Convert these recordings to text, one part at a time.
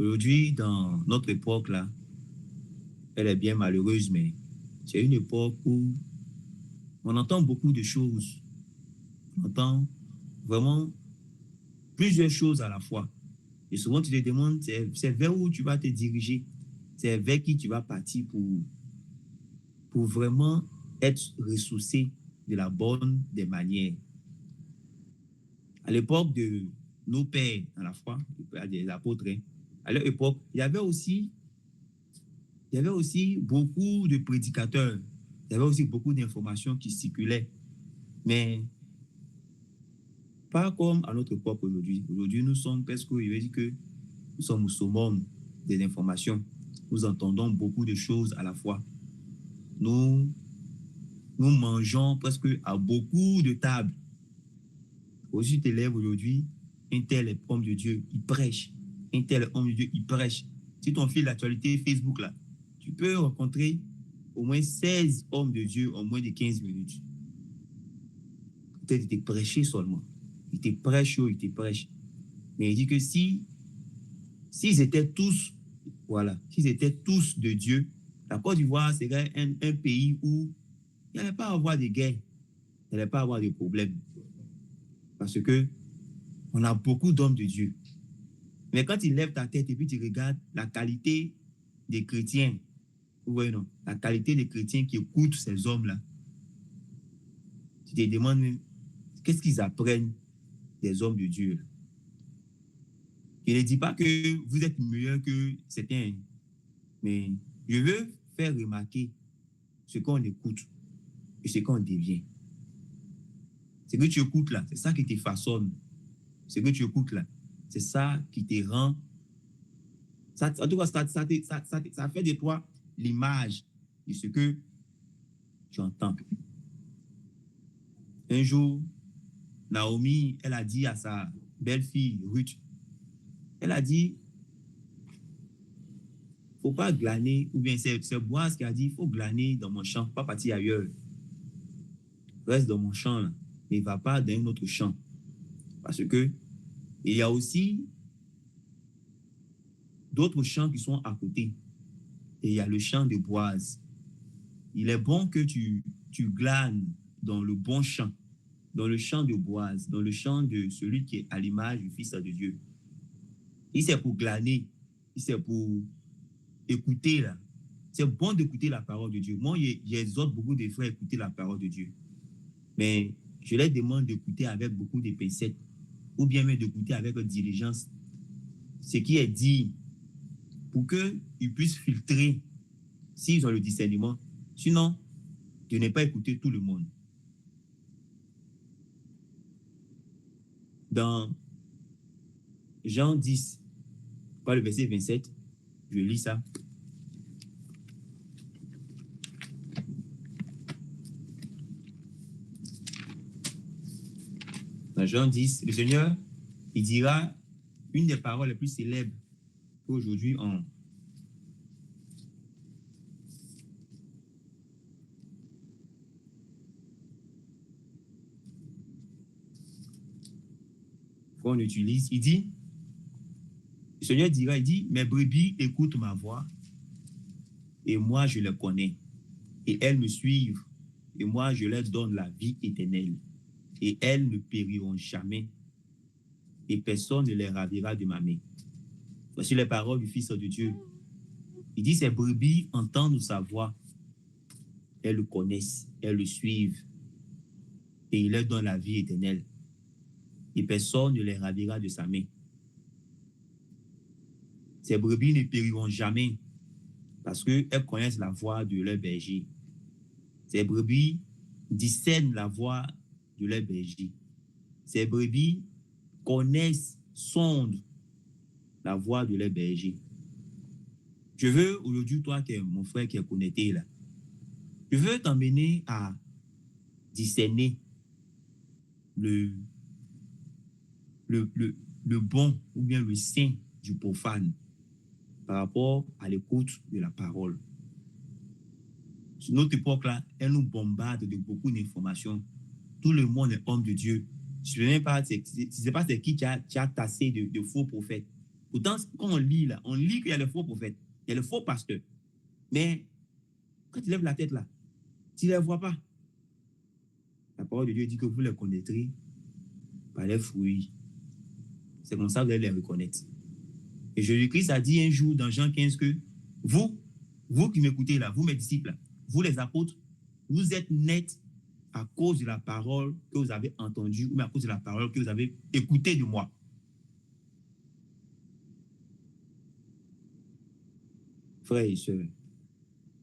Aujourd'hui, dans notre époque, là, elle est bien malheureuse, mais c'est une époque où on entend beaucoup de choses. On entend vraiment plusieurs choses à la fois. Et souvent, tu te demandes, c'est vers où tu vas te diriger, c'est vers qui tu vas partir pour vraiment être ressourcé de la bonne des manières. À l'époque de nos pères dans la foi, des apôtres, hein, à leur époque, il y avait aussi beaucoup de prédicateurs, il y avait aussi beaucoup d'informations qui circulaient, mais pas comme à notre époque aujourd'hui. Aujourd'hui, nous sommes presque, je veux dire que nous sommes au summum des informations. Nous entendons beaucoup de choses à la fois. Nous, nous mangeons presque à beaucoup de tables. Aussi, tu t'élèves aujourd'hui, un tel est homme de Dieu, il prêche. Un tel est homme de Dieu, il prêche. Si ton fil d'actualité Facebook, là, tu peux rencontrer au moins 16 hommes de Dieu en moins de 15 minutes. Peut-être qu'il te prêché seulement. Il te prêche, il te prêche. Mais il dit que s'ils étaient tous, voilà, s'ils étaient tous de Dieu, la Côte d'Ivoire serait un pays où il n'y allait pas avoir de guerre, il n'y allait pas avoir de problèmes. Parce que on a beaucoup d'hommes de Dieu. Mais quand tu lèves ta tête et puis tu regardes la qualité des chrétiens, ouais, non, la qualité des chrétiens qui écoutent ces hommes-là, tu te demandes qu'est-ce qu'ils apprennent des hommes de Dieu. Là. Je ne dis pas que vous êtes meilleur que certains, mais je veux faire remarquer ce qu'on écoute et ce qu'on devient. Ce que tu écoutes là, c'est ça qui te façonne. Ce que tu écoutes là, c'est ça qui te rend. Ça, en tout cas, ça fait de toi l'image de ce que tu entends. Un jour, Naomi, elle a dit à sa belle-fille Ruth, elle a dit, faut pas glaner, ou bien c'est Boaz qui a dit, il faut glaner dans mon champ, pas partir ailleurs. Reste dans mon champ, là, mais va pas dans un autre champ. Parce que il y a aussi d'autres champs qui sont à côté. Et il y a le champ de Boaz. Il est bon que tu glanes dans le bon champ, dans le champ de Boaz, dans le champ de celui qui est à l'image du Fils de Dieu. Et c'est pour glaner, c'est pour écouter là. C'est bon d'écouter la parole de Dieu. Moi, j'exhorte beaucoup de frères à écouter la parole de Dieu. Mais je leur demande d'écouter avec beaucoup de pincettes, ou bien même d'écouter avec diligence ce qui est dit, pour qu'ils puissent filtrer s'ils ont le discernement. Sinon, de ne pas écouter tout le monde. Dans Jean 10, par le verset 27, je lis ça. Dans Jean 10, le Seigneur, il dira une des paroles les plus célèbres qu'aujourd'hui on... qu'on utilise. Il dit, le Seigneur dira, il dit, mes brebis écoutent ma voix et moi je les connais et elles me suivent et moi je leur donne la vie éternelle et elles ne périront jamais et personne ne les ravira de ma main. Voici les paroles du Fils de Dieu. Il dit, ces brebis entendent sa voix, elles le connaissent, elles le suivent et il leur donne la vie éternelle et personne ne les ravira de sa main. Ces brebis ne périront jamais parce qu'elles connaissent la voix de leur berger. Ces brebis discernent la voix de leur berger. Ces brebis connaissent, sondent la voix de leur berger. Je veux aujourd'hui, toi qui es mon frère qui est connecté là, je veux t'emmener à discerner le bon ou bien le saint du profane par rapport à l'écoute de la parole. Sur notre époque-là, elle nous bombarde de beaucoup d'informations. Tout le monde est homme de Dieu. Je ne sais pas c'est qui tu as tassé de faux prophètes. Pourtant, quand on lit là, on lit qu'il y a le faux prophète, il y a le faux pasteur. Mais quand tu lèves la tête là, tu ne les vois pas. La parole de Dieu dit que vous les connaîtrez par les fruits. C'est comme ça que vous allez les reconnaître. Et Jésus-Christ a dit un jour dans Jean 15 que vous qui m'écoutez là, vous mes disciples, là, vous les apôtres, vous êtes nets à cause de la parole que vous avez entendue ou à cause de la parole que vous avez écoutée de moi. Frères et sœurs,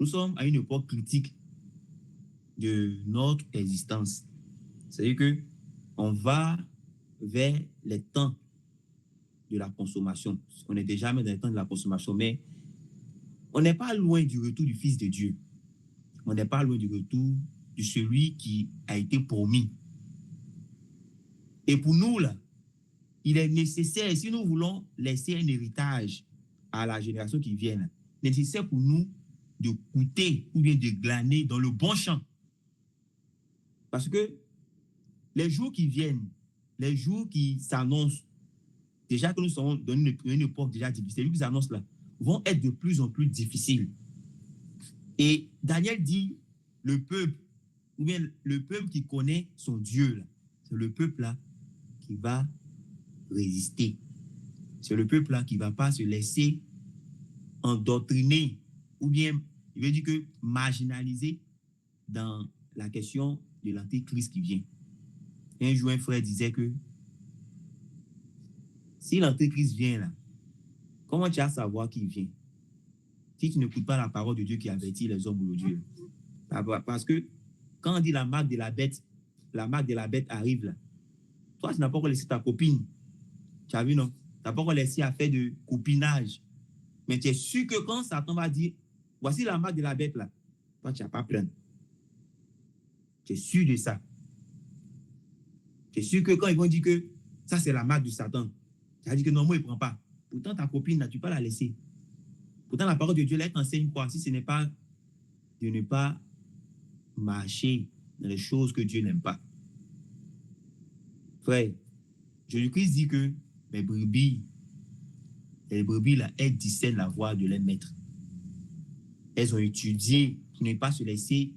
nous sommes à une époque critique de notre existence. C'est-à-dire que on va vers les temps de la consommation. On est déjà dans les temps de la consommation, mais on n'est pas loin du retour du Fils de Dieu. On n'est pas loin du retour de celui qui a été promis. Et pour nous, là, il est nécessaire, si nous voulons laisser un héritage à la génération qui vient, nécessaire pour nous de goûter ou bien de glaner dans le bon champ. Parce que les jours qui viennent, les jours qui s'annoncent, déjà que nous sommes dans une époque déjà difficile, les jours qui s'annoncent là, vont être de plus en plus difficiles. Et Daniel dit, le peuple, ou bien le peuple qui connaît son Dieu, c'est le peuple là qui va résister. C'est le peuple là qui ne va pas se laisser endoctriner, ou bien, il veut dire que marginaliser dans la question de l'antéchrist qui vient. Un jour, un frère disait que si l'antéchrist vient là, comment tu vas savoir qu'il vient si tu n'écoutes pas la parole de Dieu qui avertit les hommes aujourd'hui? Parce que quand on dit la marque de la bête arrive là, toi, tu n'as pas encore laissé ta copine. Tu as vu, non? Tu n'as pas encore laissé à faire de copinage. Mais tu es sûr que quand Satan va dire, voici la marque de la bête là, toi, tu n'as pas plein. Tu es sûr de ça. Tu es sûr que quand ils vont dire que ça, c'est la marque de Satan, tu as dit que non, moi, il ne prend pas. Pourtant, ta copine, là, tu ne peux pas la laisser. Pourtant, la parole de Dieu, elle t'enseigne quoi? Si ce n'est pas de ne pas marcher dans les choses que Dieu n'aime pas. Frère, Jésus-Christ dit que les brebis, là, elles discernent la voix de leur maître. Elles ont étudié pour ne pas se laisser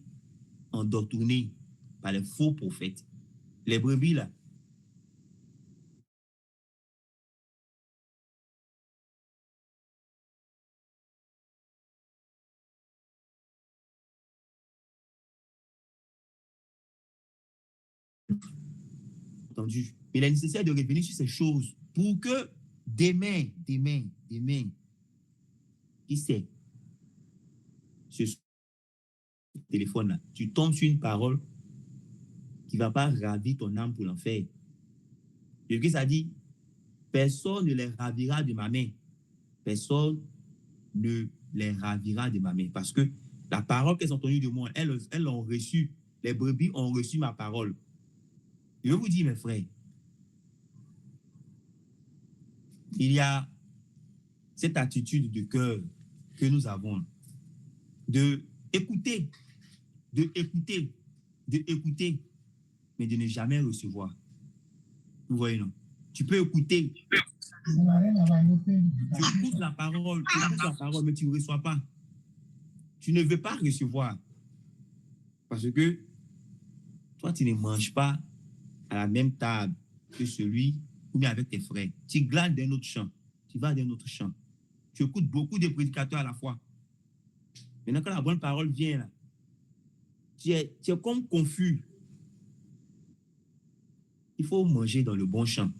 endoctriner par les faux prophètes. Les brebis, là, entendu. Il est nécessaire de revenir sur ces choses pour que demain, qui sait, ce téléphone-là, tu tombes sur une parole qui ne va pas ravir ton âme pour l'enfer. Jésus a dit, personne ne les ravira de ma main. Personne ne les ravira de ma main. Parce que la parole qu'elles ont entendue de moi, elles l'ont reçue. Les brebis ont reçu ma parole. Je vous dis, mes frères, il y a cette attitude de cœur que nous avons de écouter, mais de ne jamais recevoir. Vous voyez, non? Tu peux écouter. Tu écoutes la parole, mais tu ne reçois pas. Tu ne veux pas recevoir. Parce que toi, tu ne manges pas à la même table que celui ou bien avec tes frères. Tu glanes d'un autre champ. Tu vas d'un autre champ. Tu écoutes beaucoup de prédicateurs à la fois. Maintenant, quand la bonne parole vient, là, tu es comme confus. Il faut manger dans le bon champ.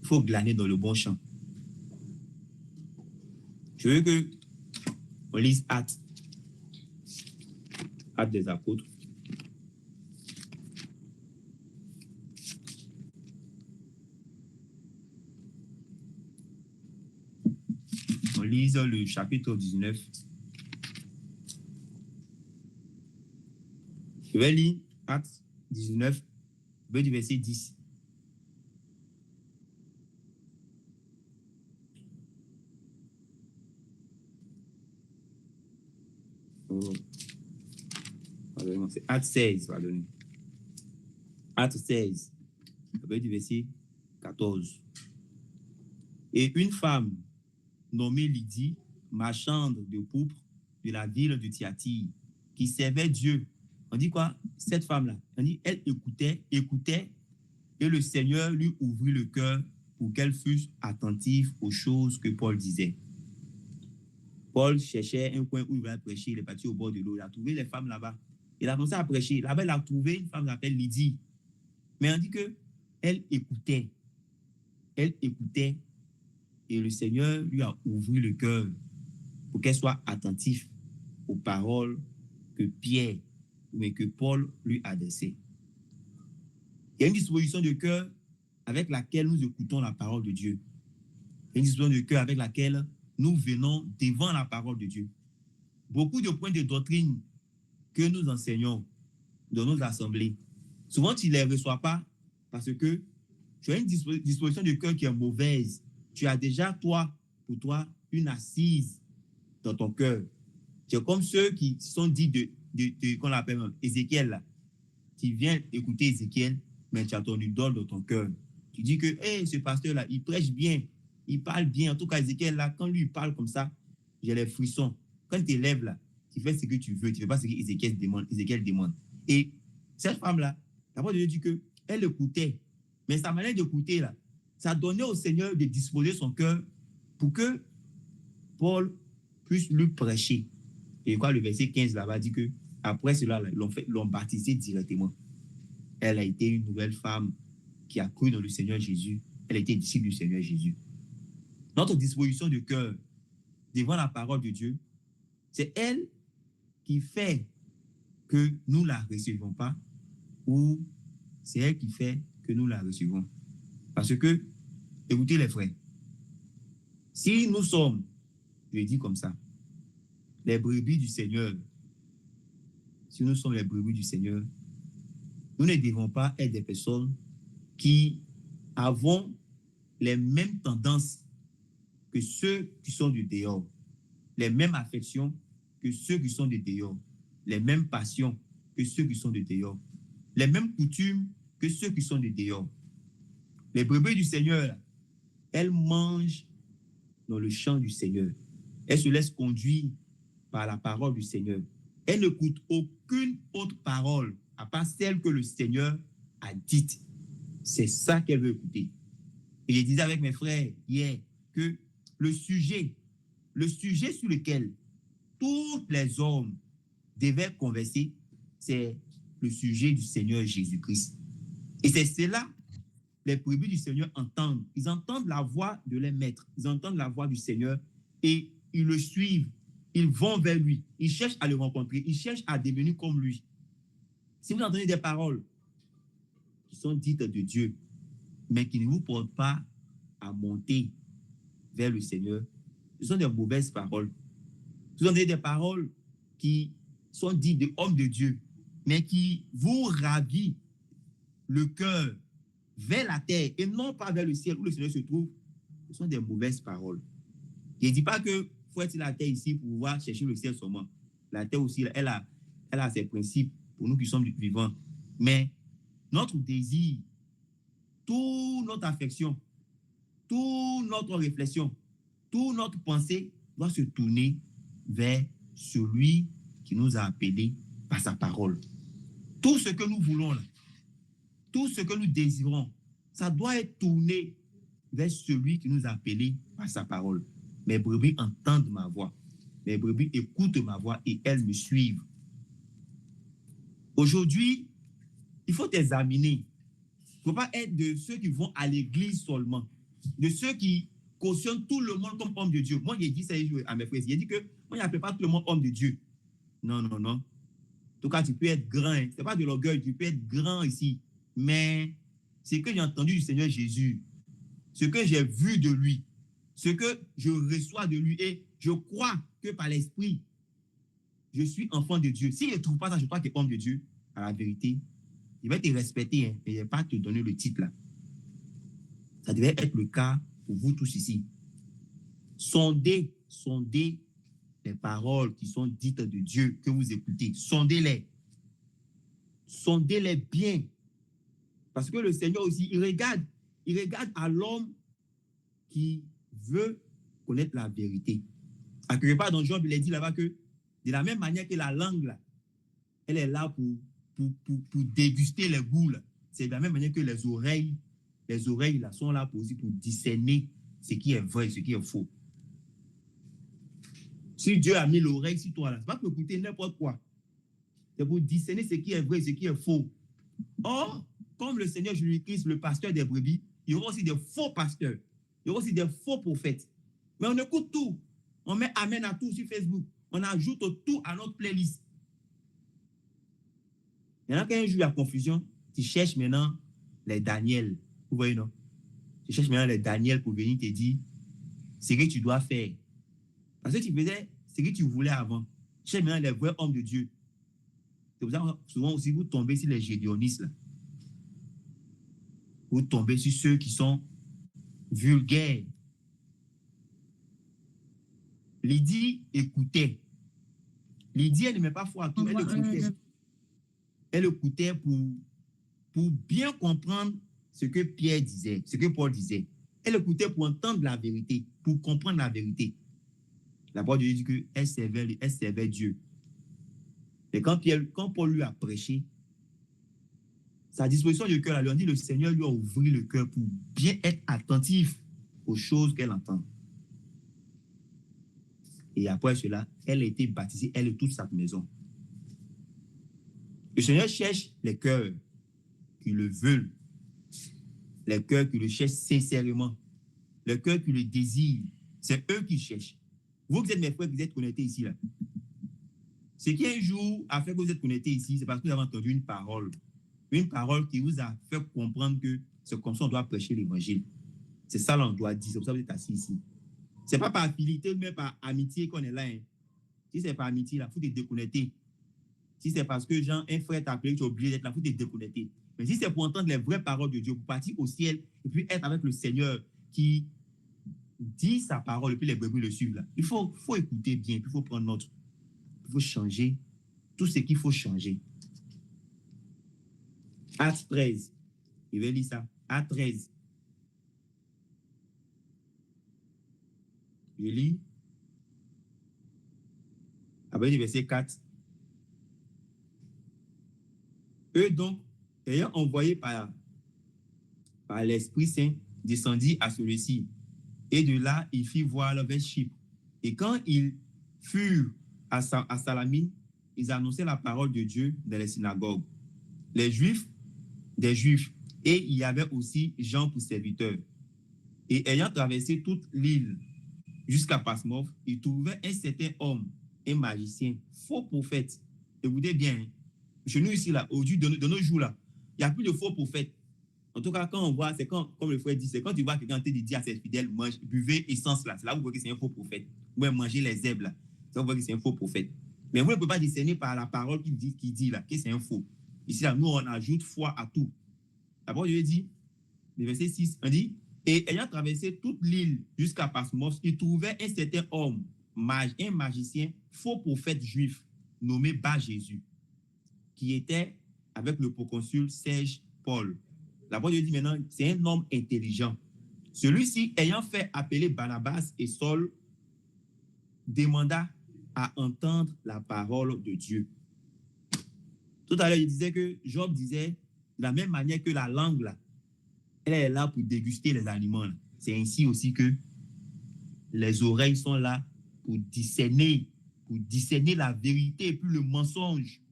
Il faut glaner dans le bon champ. Je veux que on lise Actes des Apôtres. On lise le chapitre 19. Je vais lire Actes 19, du verset 10. Oh. C'est Actes 16, pardonnez. Actes 16, du verset 14. Et une femme nommée Lydie, marchande de pourpre de la ville de Thyatire, qui servait Dieu. On dit quoi? Cette femme-là, on dit, elle écoutait, et le Seigneur lui ouvrit le cœur pour qu'elle fût attentive aux choses que Paul disait. Paul cherchait un coin où il va prêcher, il est parti au bord de l'eau, il a trouvé les femmes là-bas. Il a commencé à prêcher. Là-bas, il a trouvé une femme qui s'appelle Lydie. Mais on dit qu'elle écoutait. Elle écoutait et le Seigneur lui a ouvert le cœur pour qu'elle soit attentive aux paroles que Pierre, mais que Paul lui adressait. Il y a une disposition de cœur avec laquelle nous écoutons la parole de Dieu. Il y a une disposition de cœur avec laquelle nous venons devant la parole de Dieu. Beaucoup de points de doctrine que nous enseignons dans nos assemblées, souvent tu ne les reçois pas parce que tu as une disposition de cœur qui est mauvaise. Tu as déjà, pour toi, une assise dans ton cœur. Tu es comme ceux qui sont dits qu'on l'appelle Ézéchiel, là. Tu viens écouter Ézéchiel, mais tu as ton idole dans ton cœur. Tu dis que, hey, ce pasteur-là, il prêche bien, il parle bien. En tout cas, Ézéchiel, là, quand lui, il parle comme ça, j'ai les frissons. Quand tu t'élèves, là, tu fais ce que tu veux, tu ne fais pas ce qu'Ézéchiel demande. Et cette femme-là, la parole de Dieu dit qu'elle écoutait. Mais sa manière d'écouter, là, ça donnait au Seigneur de disposer son cœur pour que Paul puisse lui prêcher. Et quoi, le verset 15 là-bas dit que après cela, l'ont baptisé directement. Elle a été une nouvelle femme qui a cru dans le Seigneur Jésus. Elle a été disciple du Seigneur Jésus. Notre disposition de cœur devant la parole de Dieu, c'est elle qui fait que nous ne la recevons pas ou c'est elle qui fait que nous la recevons. Parce que, écoutez les frères, si nous sommes, je le dis comme ça, les brebis du Seigneur, si nous sommes les brebis du Seigneur, nous ne devons pas être des personnes qui avons les mêmes tendances que ceux qui sont du dehors, les mêmes affections que ceux qui sont du dehors, les mêmes passions que ceux qui sont du dehors, les mêmes coutumes que ceux qui sont du dehors. Les brebis du Seigneur, elles mangent dans le champ du Seigneur. Elles se laissent conduire par la parole du Seigneur. Elles n'écoutent aucune autre parole à part celle que le Seigneur a dite. C'est ça qu'elles veulent écouter. Et je disais avec mes frères hier que le sujet sur lequel tous les hommes devaient converser, c'est le sujet du Seigneur Jésus-Christ. Et c'est cela les brebis du Seigneur entendent. Ils entendent la voix de leur maître. Ils entendent la voix du Seigneur et ils le suivent. Ils vont vers lui. Ils cherchent à le rencontrer. Ils cherchent à devenir comme lui. Si vous entendez des paroles qui sont dites de Dieu, mais qui ne vous portent pas à monter vers le Seigneur, ce sont des mauvaises paroles. Vous entendez des paroles qui sont dites des hommes de Dieu, mais qui vous ravit le cœur vers la terre et non pas vers le ciel où le Seigneur se trouve. Ce sont des mauvaises paroles. Je ne dis pas que faut être sur la terre ici pour pouvoir chercher le ciel seulement. La terre aussi, elle a ses principes pour nous qui sommes vivants. Mais notre désir, toute notre affection, toute notre réflexion, toute notre pensée doit se tourner vers celui qui nous a appelés par sa parole. Tout ce que nous voulons, là, tout ce que nous désirons, ça doit être tourné vers celui qui nous a appelés par sa parole. Mes brebis entendent ma voix. Mes brebis écoutent ma voix et elles me suivent. Aujourd'hui, il faut t'examiner. Il ne faut pas être de ceux qui vont à l'église seulement, de ceux qui cautionnent tout le monde comme homme de Dieu. Moi, j'ai dit ça à mes frères. J'ai dit que moi, je n'appelle pas tout le monde homme de Dieu. Non, non, non. En tout cas, tu peux être grand. Hein. Ce n'est pas de l'orgueil. Tu peux être grand ici. Mais ce que j'ai entendu du Seigneur Jésus, ce que j'ai vu de lui, ce que je reçois de lui, et je crois que par l'Esprit, je suis enfant de Dieu. Si je ne trouve pas ça, je crois que tu es homme de Dieu, à la vérité, il va te respecter, hein, mais il ne va pas te donner le titre là. Ça devait être le cas pour vous tous ici. Sondez les paroles qui sont dites de Dieu que vous écoutez. Sondez-les. Sondez-les bien. Parce que le Seigneur aussi, il regarde à l'homme qui veut connaître la vérité. À quelque part dans Job, il est dit là-bas que de la même manière que la langue, là, elle est là pour déguster les goûts. C'est de la même manière que les oreilles là, sont là aussi pour discerner ce qui est vrai, ce qui est faux. Si Dieu a mis l'oreille sur toi, là, c'est pas pour écouter n'importe quoi. C'est pour discerner ce qui est vrai, ce qui est faux. Or, comme le Seigneur Jésus-Christ, le pasteur des brebis, il y aura aussi des faux pasteurs. Il y aura aussi des faux prophètes. Mais on écoute tout. On met amen à tout sur Facebook. On ajoute tout à notre playlist. Maintenant, quand un jour il y a confusion, tu cherches maintenant les Daniel. Vous voyez, non? Tu cherches maintenant les Daniel pour venir te dire ce que tu dois faire. Parce que tu faisais ce que tu voulais avant. Tu cherches maintenant les vrais hommes de Dieu. C'est pour ça que souvent aussi vous tombez sur les gédéonistes. Là. Vous tombez sur ceux qui sont vulgaires. Lydie écoutait. Lydie, elle ne met pas foi à tout. Elle écoutait. Elle écoutait pour bien comprendre ce que Pierre disait, ce que Paul disait. Elle écoutait pour entendre la vérité, pour comprendre la vérité. La parole de Dieu dit qu'elle servait Dieu. Et quand Paul lui a prêché, sa disposition du cœur, elle lui a dit, le Seigneur lui a ouvert le cœur pour bien être attentif aux choses qu'elle entend. Et après cela, elle a été baptisée, elle et toute sa maison. Le Seigneur cherche les cœurs qui le veulent, les cœurs qui le cherchent sincèrement, les cœurs qui le désirent. C'est eux qui cherchent. Vous êtes mes frères, vous êtes connectés ici. Là. Ce qui un jour a fait que vous êtes connectés ici, c'est parce que vous avez entendu une parole qui vous a fait comprendre que c'est comme ça qu'on doit prêcher l'évangile. C'est ça qu'on doit dire, c'est pour ça que vous êtes assis ici. Ce n'est pas par affinité, mais par amitié qu'on est là. Hein. Si c'est par amitié, il faut te déconnecter. Si c'est parce que Jean, un frère t'a appelé, tu es obligé d'être là, il faut te déconnecter. Mais si c'est pour entendre les vraies paroles de Dieu, pour partir au ciel et puis être avec le Seigneur qui dit sa parole et puis les brebis le suivent, là, il faut écouter bien, puis il faut prendre note. Il faut changer tout ce qu'il faut changer. Acte 13. Il va lire ça. Acte 13. Je lis. Après le verset 4. Eux donc, ayant envoyé par l'Esprit Saint, descendit à celui-ci. Et de là, il fit voir vers Chypre. Et quand ils furent à Salamine, ils annonçaient la parole de Dieu dans les synagogues. Les Juifs, des Juifs. Et il y avait aussi Jean pour serviteur. Et ayant traversé toute l'île jusqu'à Pasmos, ils trouvaient un certain homme, un magicien, faux prophète. Écoutez bien, chez nous ici, là, aujourd'hui, de nos jours, là, il n'y a plus de faux prophètes. En tout cas, quand on voit, c'est quand, comme le frère dit, c'est quand tu vois quelqu'un te dit à ses fidèles, buvez essence là, c'est là où vous voyez que c'est un faux prophète. Ou manger les herbes là, c'est là où vous voyez que c'est un faux prophète. Mais vous ne pouvez pas discerner par la parole qui dit là, que c'est un faux. Ici, là, nous, on ajoute foi à tout. D'abord, je dis, le verset 6, on dit, et ayant traversé toute l'île jusqu'à Pasmos, il trouvait un certain homme, un magicien, faux prophète juif, nommé Bar-Jésus, qui était avec le proconsul Serge Paul. La parole de Dieu dit maintenant, c'est un homme intelligent. Celui-ci, ayant fait appeler Barnabas et Saul, demanda à entendre la parole de Dieu. Tout à l'heure, il disait que Job disait, de la même manière que la langue, là, elle est là pour déguster les aliments. C'est ainsi aussi que les oreilles sont là pour discerner la vérité et puis le mensonge.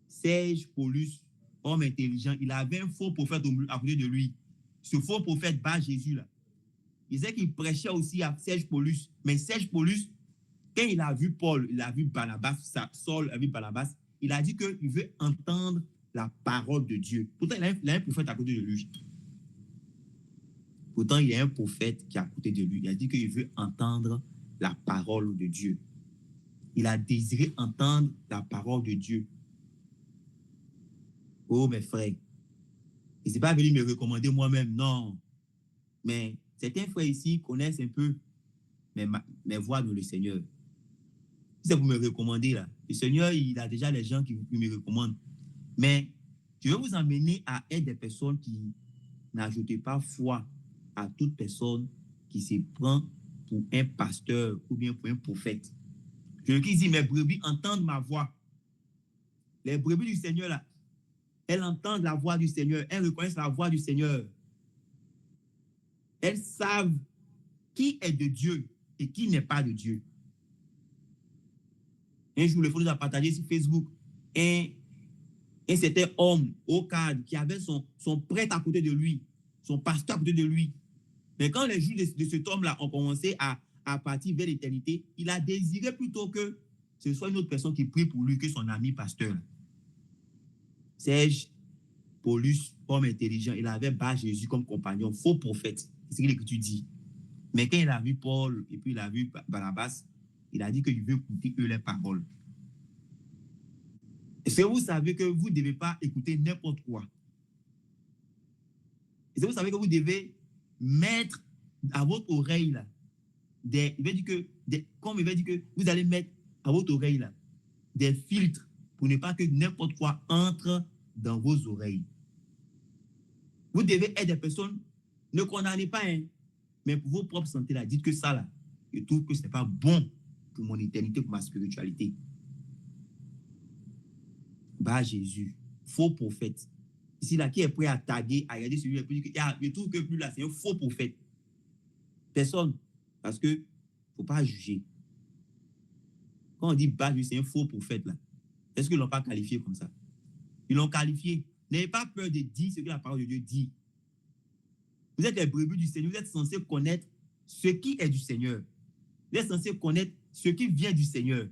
Serge Paulus, homme intelligent, il avait un faux prophète à côté de lui. Ce faux prophète Bar-Jésus, là, il disait qu'il prêchait aussi à Serge Paulus. Mais Serge Paulus, quand il a vu Paul, il a vu Barnabas, Saul a vu Barnabas, il a dit qu'il veut entendre la parole de Dieu. Pourtant, il a un prophète à côté de lui. Pourtant, il y a un prophète qui est à côté de lui. Il a dit qu'il veut entendre la parole de Dieu. Il a désiré entendre la parole de Dieu. Oh, mes frères, il n'est pas venu me recommander moi-même, non. Mais certains frères ici connaissent un peu mes voix dans le Seigneur. Si c'est pour me recommander, là, le Seigneur, il a déjà les gens qui me recommandent. Mais je veux vous emmener à être des personnes qui n'ajoutez pas foi à toute personne qui se prend pour un pasteur ou bien pour un prophète. Jésus dit, mes brebis entendent ma voix. Les brebis du Seigneur, là, elles entendent la voix du Seigneur. Elles reconnaissent la voix du Seigneur. Elles savent qui est de Dieu et qui n'est pas de Dieu. Un jour, le frère nous a partagé sur Facebook un certain homme au cadre qui avait son prêtre à côté de lui, son pasteur à côté de lui. Mais quand les jours de cet homme-là ont commencé à partir vers l'éternité, il a désiré plutôt que ce soit une autre personne qui prie pour lui que son ami pasteur. Serge Paulus, homme intelligent, il avait Bar Jésus comme compagnon, faux prophète. C'est ce que l'Écriture dit. Mais quand il a vu Paul et puis il a vu Barnabas, il a dit qu'il veut écouter eux les paroles. Est-ce que vous savez que vous ne devez pas écouter n'importe quoi? Est-ce que vous savez que vous devez mettre à votre oreille là, comme il va dire que vous allez mettre à votre oreille là, des filtres pour ne pas que n'importe quoi entre dans vos oreilles. Vous devez être des personnes, ne condamnez pas, hein, mais pour vos propres santé là, dites que ça là, je trouve que ce n'est pas bon pour mon éternité, pour ma spiritualité. Bah Jésus, faux prophète. Ici là, qui est prêt à taguer, à regarder celui-là, puis dire que je trouve que plus là, c'est un faux prophète. Personne. Parce que il ne faut pas juger. Quand on dit bah Jésus, c'est un faux prophète là, est-ce qu'ils ne l'ont pas qualifié comme ça? Ils l'ont qualifié. N'ayez pas peur de dire ce que la parole de Dieu dit. Vous êtes les brebis du Seigneur, vous êtes censés connaître ce qui est du Seigneur. Vous êtes censés connaître ce qui vient du Seigneur.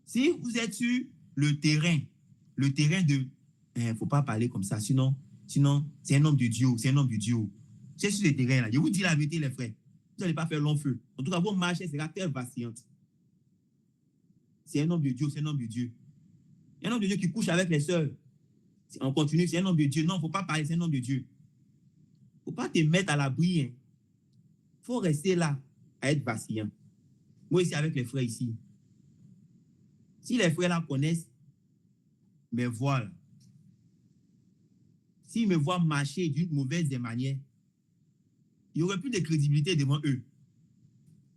Si vous êtes sur le terrain de... Il ne faut pas parler comme ça, sinon c'est un homme de Dieu, c'est un homme de Dieu. C'est sur le terrain là. Je vous dis la vérité, les frères. Vous n'allez pas faire long feu. En tout cas, vos marches sera très vacillante. C'est un homme de Dieu, c'est un homme de Dieu. Un homme de Dieu qui couche avec les sœurs. On continue, c'est un homme de Dieu. Non, il ne faut pas parler, c'est un homme de Dieu. Il ne faut pas te mettre à l'abri. Il faut rester là, à être vacillant. Moi, ici, avec les frères ici. Si les frères là connaissent mes voix, là, s'ils me voient marcher d'une mauvaise des manières, il n'y aurait plus de crédibilité devant eux.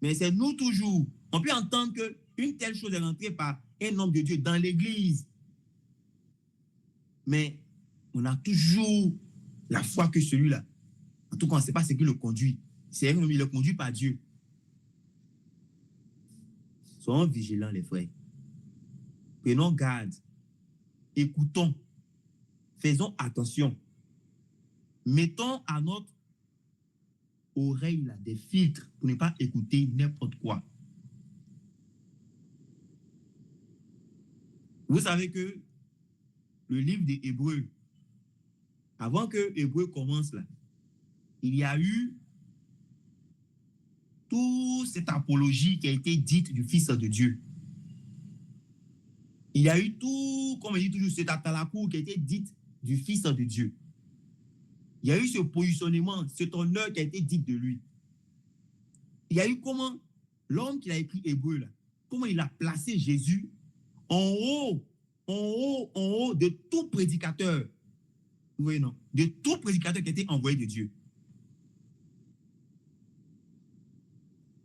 Mais c'est nous toujours. On peut entendre qu'une telle chose est rentrée par un homme de Dieu dans l'église. Mais on a toujours la foi que celui-là. En tout cas, on ne sait pas ce qui le conduit. C'est un homme, il le conduit par Dieu. Soyons vigilants, les frères. Prenons garde. Écoutons. Faisons attention. Mettons à notre oreille là, des filtres pour ne pas écouter n'importe quoi. Vous savez que le livre des Hébreux, avant que Hébreux commence là, il y a eu toute cette apologie qui a été dite du Fils de Dieu. Il y a eu tout, comme on dit toujours, cette atalacour qui a été dite du Fils de Dieu. Il y a eu ce positionnement, cet honneur qui a été dit de lui. Il y a eu comment l'homme qui a écrit Hébreu, là, comment il a placé Jésus en haut de tout prédicateur. Vous voyez, non? De tout prédicateur qui a été envoyé de Dieu.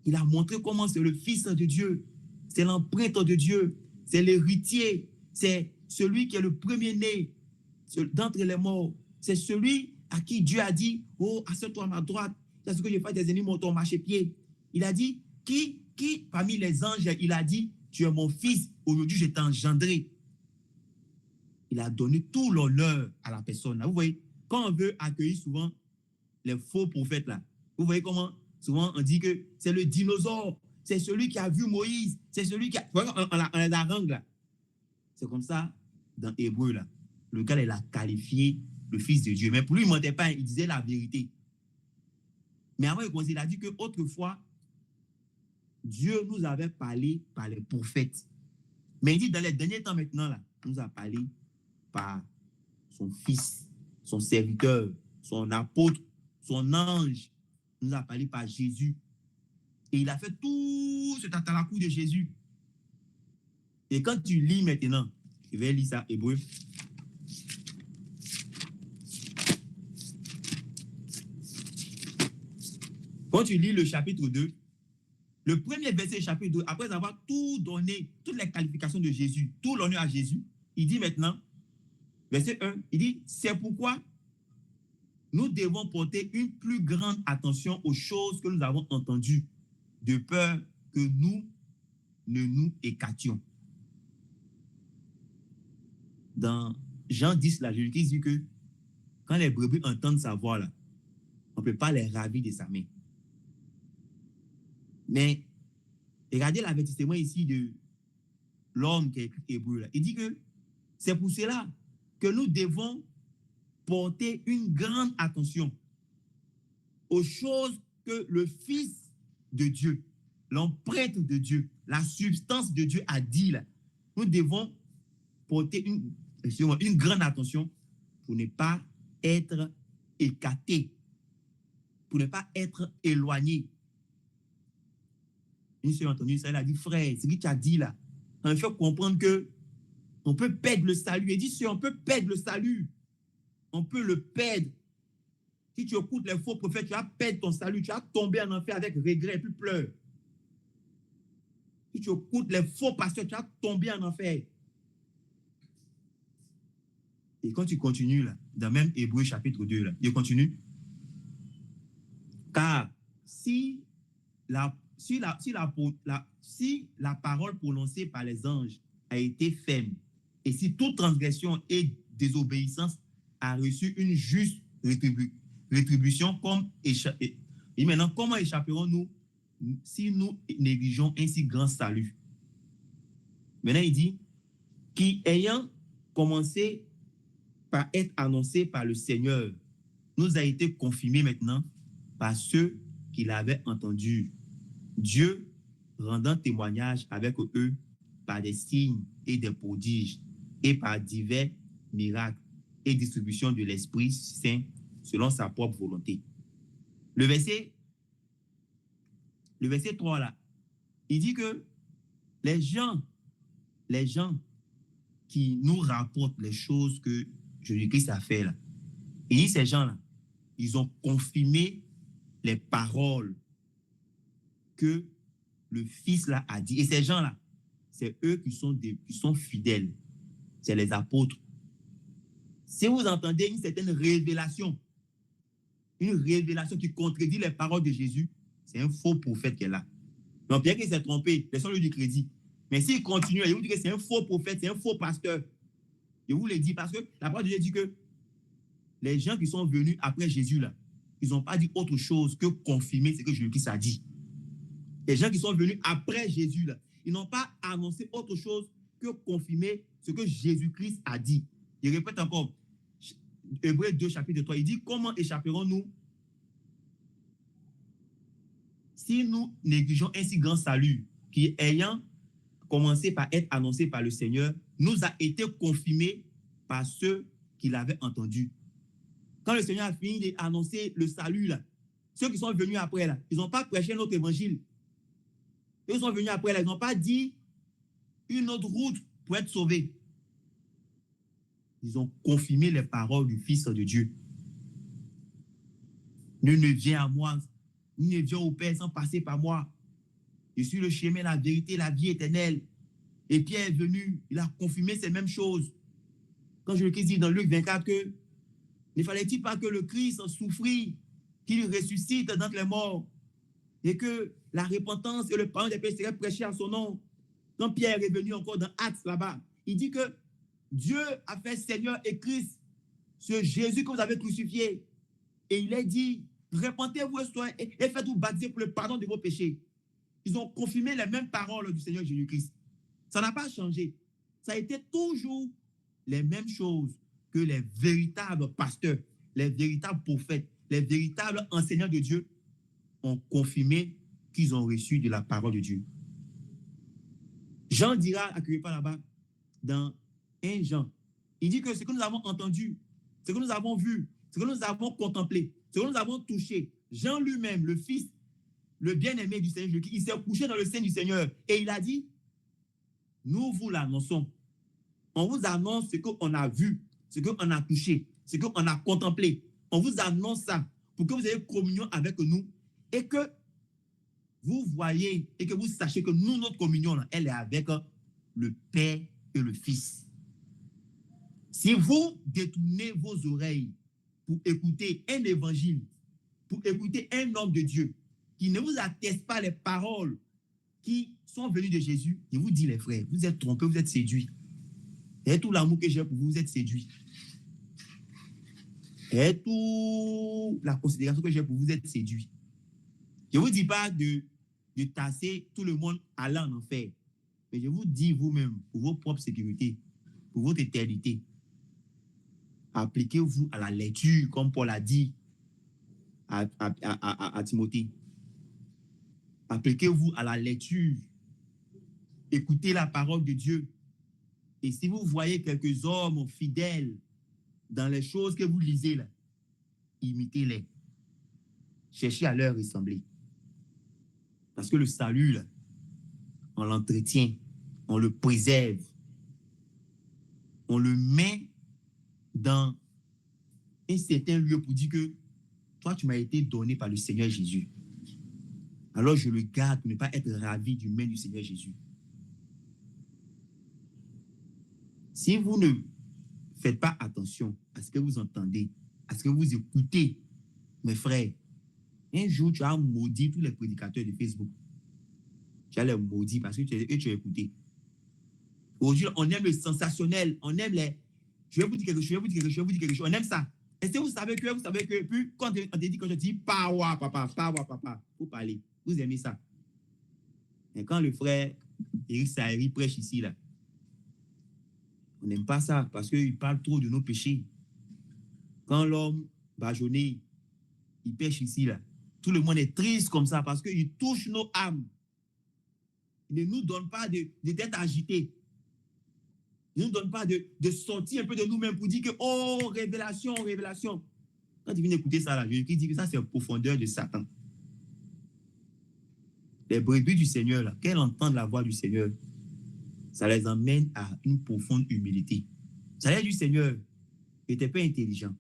Il a montré comment c'est le Fils de Dieu, c'est l'empreinte de Dieu, c'est l'héritier, c'est celui qui est le premier-né d'entre les morts, c'est celui à qui Dieu a dit, oh, assieds-toi à ma droite, c'est ce que je fais des ennemis mon marchepied. Il a dit, qui parmi les anges, il a dit, tu es mon fils, aujourd'hui je t'ai engendré. Il a donné tout l'honneur à la personne. Vous voyez, quand on veut accueillir souvent les faux prophètes là, vous voyez comment souvent on dit que c'est le dinosaure, c'est celui qui a vu Moïse, c'est celui qui a... On les harangue là. C'est comme ça dans Hébreu là. Le gars, il a qualifié le Fils de Dieu. Mais pour lui, il ne mentait pas, il disait la vérité. Mais avant, il a dit qu'autrefois, Dieu nous avait parlé par les prophètes. Mais il dit dans les derniers temps maintenant, là, il nous a parlé par son Fils, son serviteur, son apôtre, son ange. Il nous a parlé par Jésus. Et il a fait tout cet atalakou de Jésus. Et quand tu lis maintenant, je vais lire ça, Hébreu. Quand tu lis le chapitre 2, Le premier verset du chapitre 2, après avoir tout donné, toutes les qualifications de Jésus, tout l'honneur à Jésus, il dit maintenant, verset 1, il dit, c'est pourquoi nous devons porter une plus grande attention aux choses que nous avons entendues, de peur que nous ne nous écartions. Dans Jean 10, là, Jésus dit que quand les brebis entendent sa voix, là, on ne peut pas les ravir de sa main. Mais regardez l'avertissement ici de l'homme qui est écrit hébreu. Là. Il dit que c'est pour cela que nous devons porter une grande attention aux choses que le Fils de Dieu, l'empreinte de Dieu, la substance de Dieu a dit là. Nous devons porter une grande attention pour ne pas être écartés, pour ne pas être éloignés. Une sœur a entendu ça, elle a dit, frère, ce que tu as dit là, ça me fait comprendre que on peut perdre le salut. Elle dit, sœur, on peut perdre le salut. On peut le perdre. Si tu écoutes les faux prophètes, tu vas perdre ton salut. Tu vas tomber en enfer avec regret et puis pleurs. Si tu écoutes les faux pasteurs, tu vas tomber en enfer. Et quand tu continues, là, dans même Hébreu chapitre 2, là, il continue. Car si la parole prononcée par les anges a été ferme, et si toute transgression et désobéissance a reçu une juste rétribution, et maintenant, comment échapperons-nous si nous négligeons un si grand salut? Maintenant, il dit, qui ayant commencé par être annoncé par le Seigneur, nous a été confirmé maintenant par ceux qui l'avaient entendu. Dieu rendant témoignage avec eux par des signes et des prodiges et par divers miracles et distribution de l'Esprit Saint selon sa propre volonté. Le verset 3 là, il dit que les gens qui nous rapportent les choses que Jésus-Christ a fait là, il dit ces gens-là, ils ont confirmé les paroles que le Fils là a dit. Et ces gens-là, c'est eux qui sont fidèles. C'est les apôtres. Si vous entendez une certaine révélation, qui contredit les paroles de Jésus, c'est un faux prophète qui est là. Donc, bien qu'il s'est trompé, laissons-lui du crédit. Mais s'il continue, il vous dit que c'est un faux prophète, c'est un faux pasteur. Je vous le dis parce que la parole de Dieu dit que les gens qui sont venus après Jésus, là, ils n'ont pas dit autre chose que confirmer ce que Jésus-Christ a dit. Les gens qui sont venus après Jésus, là, ils n'ont pas annoncé autre chose que confirmer ce que Jésus-Christ a dit. Je répète encore, Hébreux 2, chapitre 3, il dit, comment échapperons-nous si nous négligeons un si grand salut qui, ayant commencé par être annoncé par le Seigneur, nous a été confirmé par ceux qui l'avaient entendu. Quand le Seigneur a fini d'annoncer le salut, là, ceux qui sont venus après, là, ils n'ont pas prêché notre évangile. Ils sont venus après, là, ils n'ont pas dit une autre route pour être sauvés. Ils ont confirmé les paroles du Fils de Dieu. Nul ne vient à moi, nul ne vient au Père sans passer par moi. Je suis le chemin, la vérité, la vie éternelle. Et Pierre est venu, il a confirmé ces mêmes choses. Quand Jésus dit dans Luc 24 que ne fallait-il pas que le Christ souffrit, qu'il ressuscite d'entre les morts, et que la repentance et le pardon des péchés seraient prêchés à son nom. Quand Pierre est venu encore dans Actes là-bas, il dit que Dieu a fait Seigneur et Christ, ce Jésus que vous avez crucifié. Et il a dit, repentez-vous et faites-vous baptiser pour le pardon de vos péchés. Ils ont confirmé les mêmes paroles du Seigneur Jésus-Christ. Ça n'a pas changé. Ça a été toujours les mêmes choses que les véritables pasteurs, les véritables prophètes, les véritables enseignants de Dieu ont confirmé qu'ils ont reçu de la parole de Dieu. Jean dira à Agrippa là-bas, dans 1 Jean, il dit que ce que nous avons entendu, ce que nous avons vu, ce que nous avons contemplé, ce que nous avons touché, Jean lui-même, le Fils, le bien-aimé du Seigneur, il s'est couché dans le sein du Seigneur et il a dit, nous vous l'annonçons. On vous annonce ce qu'on a vu, ce qu'on a touché, ce qu'on a contemplé. On vous annonce ça pour que vous ayez communion avec nous et que vous voyez et que vous sachez que nous, notre communion, là, elle est avec le Père et le Fils. Si vous détournez vos oreilles pour écouter un évangile, pour écouter un homme de Dieu qui ne vous atteste pas les paroles qui sont venues de Jésus, je vous dis les frères, vous êtes trompés, vous êtes séduits. Et tout l'amour que j'ai pour vous, vous êtes séduits. Et toute la considération que j'ai pour vous, vous êtes séduits. Je ne vous dis pas de tasser tout le monde allant en enfer. Mais je vous dis vous-même, pour vos propres sécurités, pour votre éternité, appliquez-vous à la lecture, comme Paul a dit à Timothée. Appliquez-vous à la lecture. Écoutez la parole de Dieu. Et si vous voyez quelques hommes fidèles dans les choses que vous lisez, là, imitez-les. Cherchez à leur ressembler. Parce que le salut, là, on l'entretient, on le préserve, on le met dans un certain lieu pour dire que toi, tu m'as été donné par le Seigneur Jésus. Alors je le garde pour ne pas être ravi du main du Seigneur Jésus. Si vous ne faites pas attention à ce que vous entendez, à ce que vous écoutez, mes frères, un jour tu as maudit tous les prédicateurs de Facebook. Tu as les maudits parce que tu as écouté. Aujourd'hui, on aime le sensationnel, on aime les... Je vais vous dire quelque chose, je vais vous dire quelque chose, on aime ça. Et si vous savez que, puis quand on te dit, quand je dis, power, papa, vous parlez, vous aimez ça. Et quand le frère Eric Saïri prêche ici, là, on n'aime pas ça parce qu'il parle trop de nos péchés. Quand l'homme bâjonné, il pêche ici, là, tout le monde est triste comme ça parce qu'il touche nos âmes. Il ne nous donne pas d'être agités. Il ne nous donne pas de sortir un peu de nous-mêmes pour dire que, oh, révélation. Quand tu viens d'écouter ça, là, je dis que ça, c'est la profondeur de Satan. Les brebis du Seigneur, là, qu'elles entendent la voix du Seigneur, ça les emmène à une profonde humilité. Ça leur dit, Seigneur, je n'étais pas intelligent.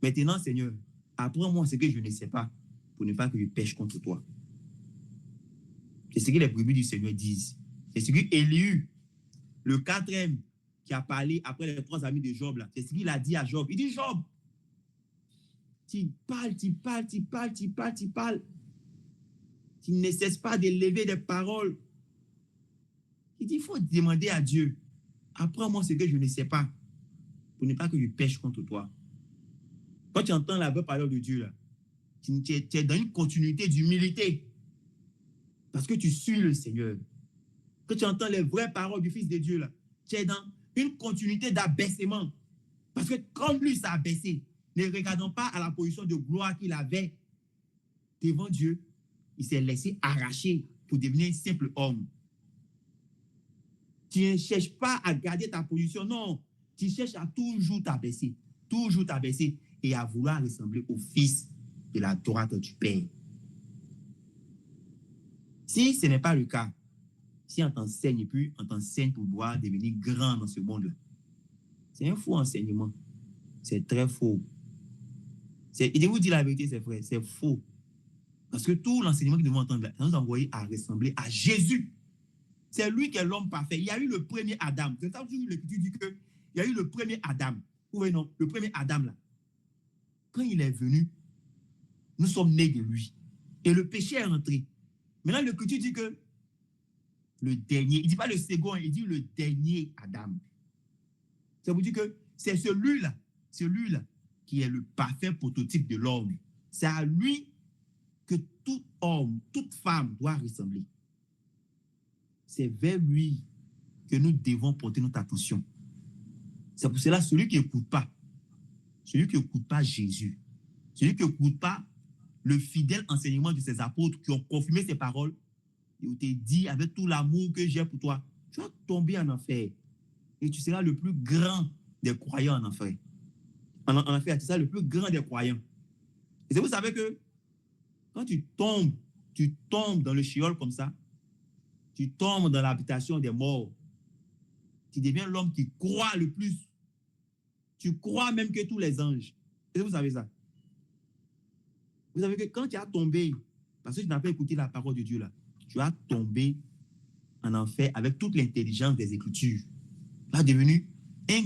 Maintenant, Seigneur, apprends-moi ce que je ne sais pas pour ne pas que je pêche contre toi. C'est ce que les brebis du Seigneur disent. C'est ce que Élihu, le 4e, qui a parlé après les 3 amis de Job, là, c'est ce qu'il a dit à Job. Il dit, Job, tu parles. Tu ne cesses pas d'élever des paroles. Il dit, il faut demander à Dieu, apprends-moi ce que je ne sais pas, pour ne pas que je pêche contre toi. Quand tu entends la vraie parole de Dieu, là, tu es dans une continuité d'humilité, parce que tu suis le Seigneur. Quand tu entends les vraies paroles du Fils de Dieu, là, tu es dans une continuité d'abaissement, parce que comme lui s'est abaissé, ne regardons pas à la position de gloire qu'il avait devant Dieu, il s'est laissé arracher pour devenir un simple homme. Tu ne cherches pas à garder ta position, non. Tu cherches à toujours t'abaisser et à vouloir ressembler au Fils de la droite du Père. Si ce n'est pas le cas, si on t'enseigne et puis on t'enseigne pour pouvoir devenir grand dans ce monde-là, c'est un faux enseignement. C'est très faux. Et je vous dis la vérité, c'est vrai, c'est faux. Parce que tout l'enseignement que nous devons entendre, ça nous envoie à ressembler à Jésus. C'est lui qui est l'homme parfait. Il y a eu le premier Adam. C'est ça que l'Écriture dit qu'il y a eu le premier Adam. Vous voyez, non, le premier Adam, là. Quand il est venu, nous sommes nés de lui. Et le péché est rentré. Maintenant, l'Écriture dit que le dernier, il ne dit pas le second, il dit le dernier Adam. Ça vous dit que c'est celui-là qui est le parfait prototype de l'homme. C'est à lui que tout homme, toute femme doit ressembler. C'est vers lui que nous devons porter notre attention. C'est pour cela, celui qui n'écoute pas Jésus, celui qui n'écoute pas le fidèle enseignement de ses apôtres qui ont confirmé ses paroles, il te dit avec tout l'amour que j'ai pour toi, tu vas tomber en enfer et tu seras le plus grand des croyants en enfer. En enfer, tu seras le plus grand des croyants. Et vous savez que quand tu tombes dans le Sheol comme ça, tu tombes dans l'habitation des morts, tu deviens l'homme qui croit le plus. Tu crois même que tous les anges. Et vous savez ça. Vous savez que quand tu as tombé parce que tu n'as pas écouté la parole de Dieu là, tu vas tomber en enfer avec toute l'intelligence des Écritures. Tu vas devenir un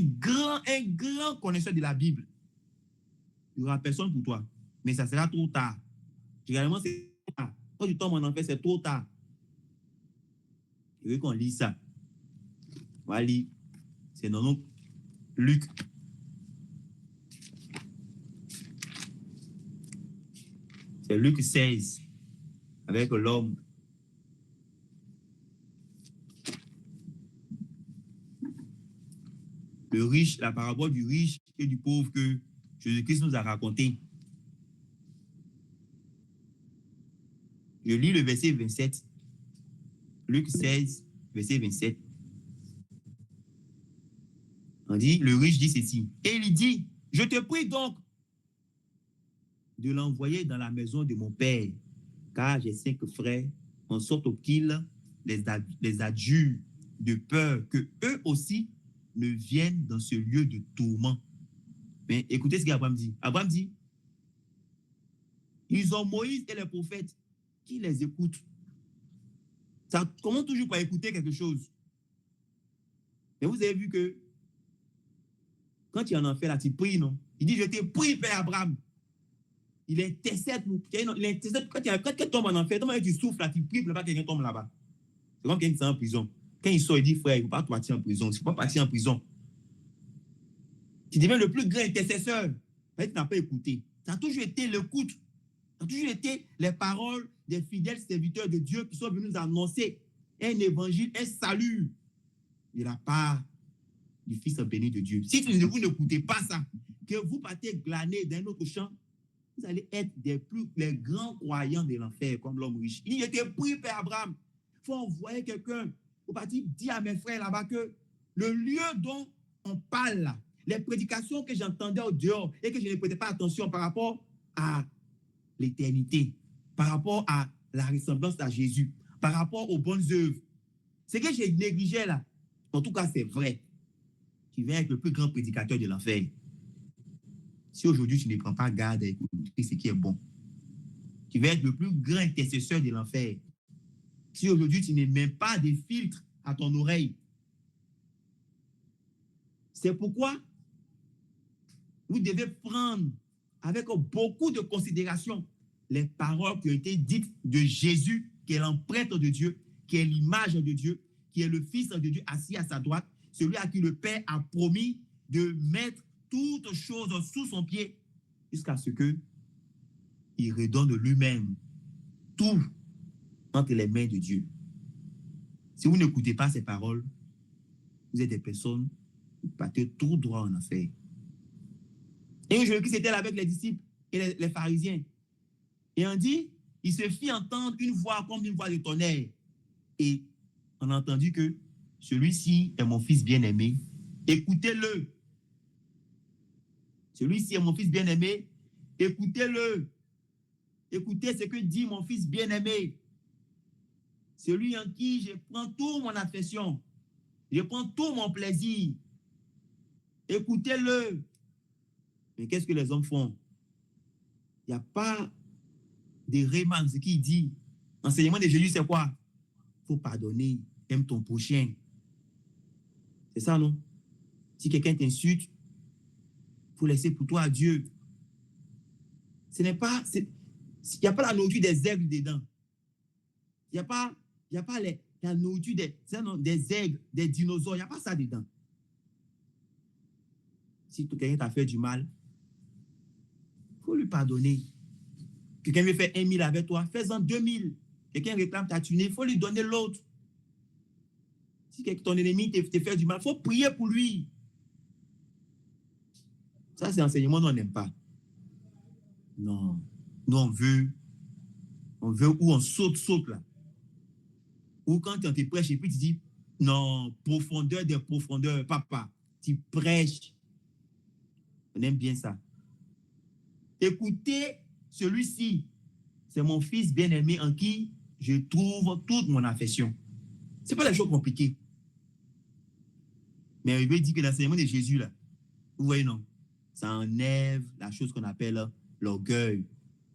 grand connaisseur de la Bible. Il n'y aura personne pour toi. Mais ça sera trop tard. Généralement, c'est trop tard. Quand tu tombes en enfer, c'est trop tard. Je veux qu'on lise ça. On va lire. C'est dans notre Luc. C'est Luc 16. Avec l'homme. Le riche, la parabole du riche et du pauvre que Jésus-Christ nous a raconté. Je lis le verset 27. Luc 16, verset 27. On dit, le riche dit ceci. Et il dit, je te prie donc de l'envoyer dans la maison de mon père, car j'ai 5 frères, en sorte qu'ils les adjurent de peur que eux aussi ne viennent dans ce lieu de tourment. Mais écoutez ce qu'Abraham dit. Abraham dit, ils ont Moïse et les prophètes qui les écoutent. Ça commence toujours par écouter quelque chose. Mais vous avez vu que quand tu es en enfer, là, tu pries, non? Il dit, je te prie, Père Abraham. Il intercède. Il intercède. Quand tu tombes en enfer, tu souffles, là, tu pries pour ne pas que quelqu'un tombe là-bas. C'est comme quelqu'un qui est en prison. Quand il sort, il dit, frère, il ne faut pas partir en prison. Il ne faut pas partir en prison. Tu deviens le plus grand intercesseur. Mais tu n'as pas écouté. Ça a toujours été l'écoute. Ça a toujours été les paroles des fidèles serviteurs de Dieu qui sont venus nous annoncer un évangile, un salut de la part du Fils béni de Dieu. Si vous n'écoutez pas ça, que vous partez glaner d'un autre champ, vous allez être les grands croyants de l'enfer, comme l'homme riche. Il était pris, Père Abraham. Il faut envoyer quelqu'un pour partir dire à mes frères là-bas que le lieu dont on parle là, les prédications que j'entendais au dehors et que je ne prêtais pas attention par rapport à l'éternité, par rapport à la ressemblance à Jésus, par rapport aux bonnes œuvres, ce que j'ai négligé là, en tout cas c'est vrai. Tu viens être le plus grand prédicateur de l'enfer. Si aujourd'hui tu ne prends pas garde à écouter ce qui est bon, tu vas être le plus grand intercesseur de l'enfer. Si aujourd'hui tu ne mets pas des filtres à ton oreille, c'est pourquoi vous devez prendre avec beaucoup de considération les paroles qui ont été dites de Jésus, qui est l'empreinte de Dieu, qui est l'image de Dieu, qui est le Fils de Dieu assis à sa droite, celui à qui le Père a promis de mettre toutes choses sous son pied jusqu'à ce qu'il redonne lui-même tout entre les mains de Dieu. Si vous n'écoutez pas ces paroles, vous êtes des personnes qui partez tout droit en enfer. Et Jésus était là avec les disciples et les pharisiens. Et on dit, il se fit entendre une voix comme une voix de tonnerre. Et on a entendu que celui-ci est mon fils bien-aimé. Écoutez-le. Celui-ci est mon fils bien-aimé. Écoutez-le. Écoutez ce que dit mon fils bien-aimé. Celui en qui je prends toute mon affection. Je prends tout mon plaisir. Écoutez-le. Mais qu'est-ce que les hommes font? Il n'y a pas de réman. Ce qu'il dit. L'enseignement de Jésus, c'est quoi? Il faut pardonner. Aime ton prochain. C'est ça, non? Si quelqu'un t'insulte, il faut laisser pour toi à Dieu. Ce n'est pas... Il n'y a pas la nourriture des aigles dedans. Il n'y a pas la nourriture des aigles, des dinosaures. Il n'y a pas ça dedans. Si quelqu'un t'a fait du mal, il faut lui pardonner. Quelqu'un veut faire 1 000 avec toi, fais-en 2 000. Quelqu'un réclame ta tunée, il faut lui donner l'autre. Si ton ennemi te fait du mal, il faut prier pour lui. Ça, c'est l'enseignement qu'on n'aime pas. Non. Nous, on veut où on saute là. Ou quand on te prêche et puis tu dis, non, profondeur des profondeurs, papa, tu prêches. On aime bien ça. Écoutez celui-ci, c'est mon fils bien-aimé en qui je trouve toute mon affection. Ce n'est pas des choses compliquées. Mais il veut dire que l'enseignement de Jésus, là, vous voyez, non, ça enlève la chose qu'on appelle l'orgueil.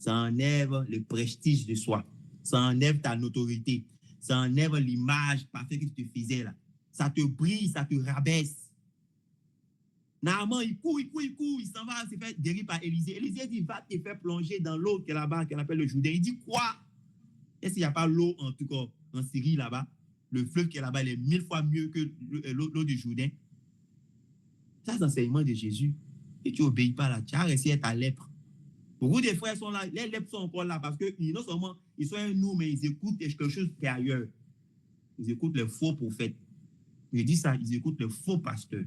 Ça enlève le prestige de soi. Ça enlève ta notoriété. Ça enlève l'image parfaite que tu te faisais là. Ça te brille, ça te rabaisse. Naaman, il court, il s'en va se faire guérir par Élisée. Élisée dit, va te faire plonger dans l'eau qui est là-bas, qu'elle appelle le Jourdain. Il dit, quoi? Est-ce qu'il n'y a pas l'eau, en tout cas, en Syrie là-bas? Le fleuve qui est là-bas, il est 1000 fois mieux que l'eau du Jourdain. Ça, c'est l'enseignement de Jésus. Et tu n'obéis pas là, tu as réussi à être à lèpre. Beaucoup de frères sont là, les lèpres sont encore là parce que non seulement ils sont avec nous, mais ils écoutent quelque chose qui est ailleurs. Ils écoutent les faux prophètes. Je dis ça, ils écoutent les faux pasteurs.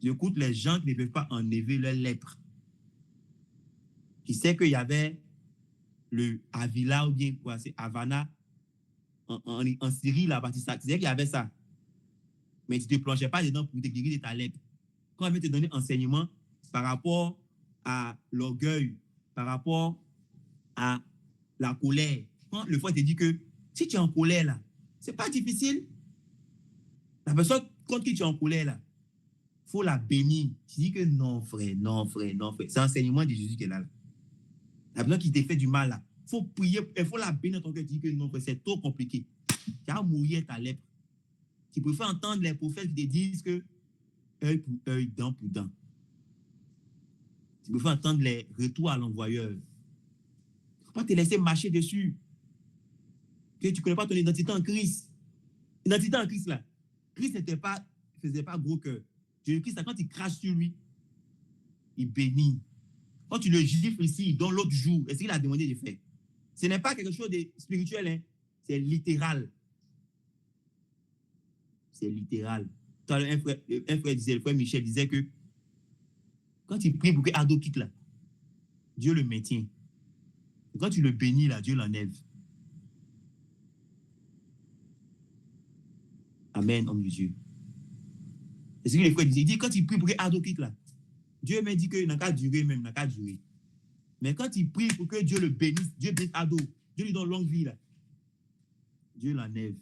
Ils écoutent les gens qui ne peuvent pas enlever leur lèpre. Tu sais qu'il y avait le Avila ou bien quoi, c'est Havana en Syrie là-bas. Tu sais qu'il y avait ça. Mais tu ne te plongeais pas dedans pour te guérir de ta lèpre. Quand on veut te donner enseignement par rapport à l'orgueil, par rapport à la colère. Quand le frère te dit que si tu es en colère là, c'est pas difficile. La personne contre qui tu es en colère là, il faut la bénir. Tu dis que non frère, non frère, non frère. C'est l'enseignement de Jésus qui est là. La personne qui t'a fait du mal là, il faut prier, il faut la bénir dans ton cœur. Tu dis que non frère, c'est trop compliqué. Tu vas mourir ta lèpre. Tu préfères entendre les prophètes qui te disent que œil pour œil, dent pour dent. Tu préfères entendre les retours à l'envoyeur. Il ne faut pas te laisser marcher dessus. Que tu ne connais pas ton identité en Christ. L'identité en Christ là. Christ ne faisait pas gros cœur. Jésus-Christ, quand il crache sur lui, il bénit. Quand tu le gifles ici, il donne l'autre jour. Et ce qu'il a demandé de faire. Ce n'est pas quelque chose de spirituel, hein. C'est littéral. C'est littéral. Un frère disait, le frère Michel disait que quand il prie pour que Ado quitte là, Dieu le maintient. Et quand tu le bénis là, Dieu l'enlève. Amen, homme de Dieu. C'est ce que les frères disaient. Il dit, quand il prie pour que Ado quitte là, Dieu m'a dit qu'il n'a qu'à durer même, n'a qu'à durer. Mais quand il prie pour que Dieu le bénisse, Dieu bénisse Ado, Dieu lui donne longue vie là, Dieu l'enlève.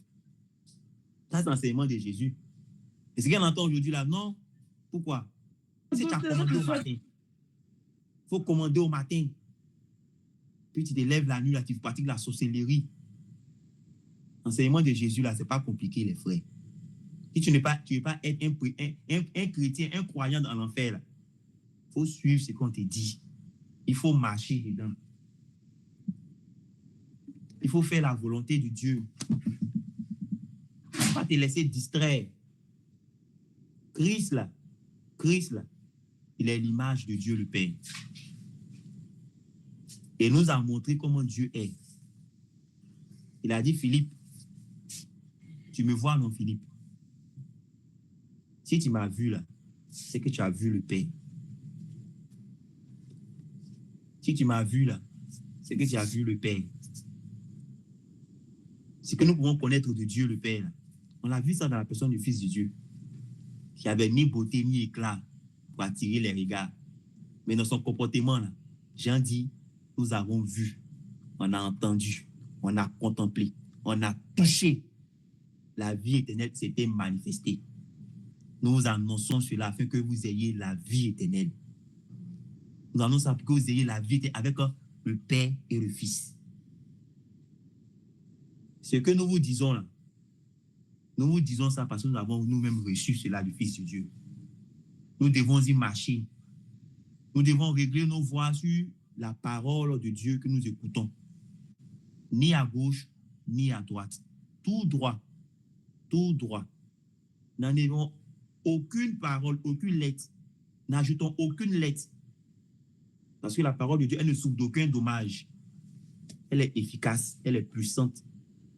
Ça, c'est l'enseignement de Jésus. Et ce qu'on entend aujourd'hui là, non? Pourquoi? Parce que tu as commandé au matin. Il faut commander au matin. Puis tu te lèves la nuit, là, tu pratiques la sorcellerie. L'enseignement de Jésus là, c'est pas compliqué, les frères. Si tu ne veux pas être un chrétien, un croyant dans l'enfer là, il faut suivre ce qu'on te dit. Il faut marcher dedans. Il faut faire la volonté de Dieu. Il ne faut pas te laisser distraire. Christ là, il est l'image de Dieu le Père. Et nous a montré comment Dieu est. Il a dit, Philippe, tu me vois, non, Philippe? Si tu m'as vu là, c'est que tu as vu le Père. Si tu m'as vu là, c'est que tu as vu le Père. Ce que nous pouvons connaître de Dieu le Père, là, on a vu ça dans la personne du Fils de Dieu, qui avait ni beauté ni éclat pour attirer les regards. Mais dans son comportement, là, Jean dit, nous avons vu, on a entendu, on a contemplé, on a touché. La vie éternelle s'était manifestée. Nous annonçons cela afin que vous ayez la vie éternelle. Nous annonçons afin que vous ayez la vie avec le Père et le Fils. Ce que nous vous disons là, nous vous disons ça parce que nous avons nous-mêmes reçu cela du Fils de Dieu. Nous devons y marcher. Nous devons régler nos voix sur la parole de Dieu que nous écoutons. Ni à gauche, ni à droite. Tout droit. Tout droit. N'enlevons aucune parole, aucune lettre. N'ajoutons aucune lettre. Parce que la parole de Dieu, elle ne souffre d'aucun dommage. Elle est efficace, elle est puissante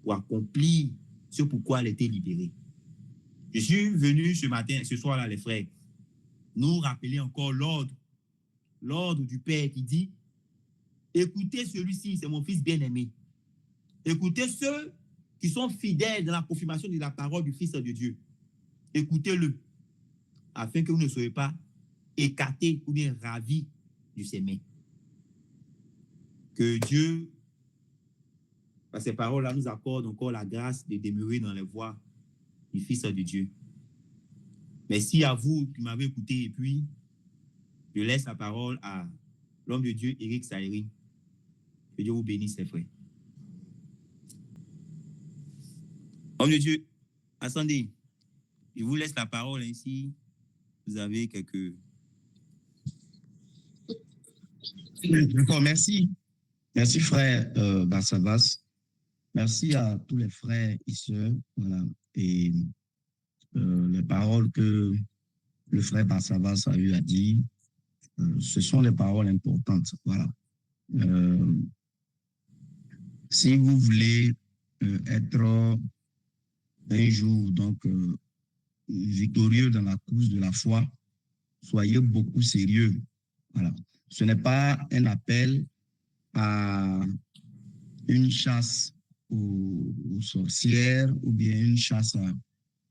pour accomplir ce pourquoi elle a été libérée. Je suis venu ce soir-là, les frères, nous rappeler encore l'ordre du Père qui dit, écoutez celui-ci, c'est mon fils bien-aimé. Écoutez ceux qui sont fidèles dans la confirmation de la parole du Fils de Dieu. Écoutez-le, afin que vous ne soyez pas écartés ou bien ravis de ses mains. Que Dieu, par ces paroles-là, nous accorde encore la grâce de demeurer dans les voies du Fils de Dieu. Merci à vous qui m'avez écouté et puis je laisse la parole à l'homme de Dieu, Éric Saïri. Que Dieu vous bénisse, les frères. Homme de Dieu, attendez, je vous laisse la parole ainsi. Vous avez quelques... D'accord, merci. Merci, frère Bassabas. Merci à tous les frères et sœurs. Voilà. Et les paroles que le frère Bassabas a eu à dire, ce sont les paroles importantes. Voilà. Si vous voulez être un jour donc victorieux dans la course de la foi, soyez beaucoup sérieux. Voilà. Ce n'est pas un appel à une chasse aux sorcières ou bien une chasse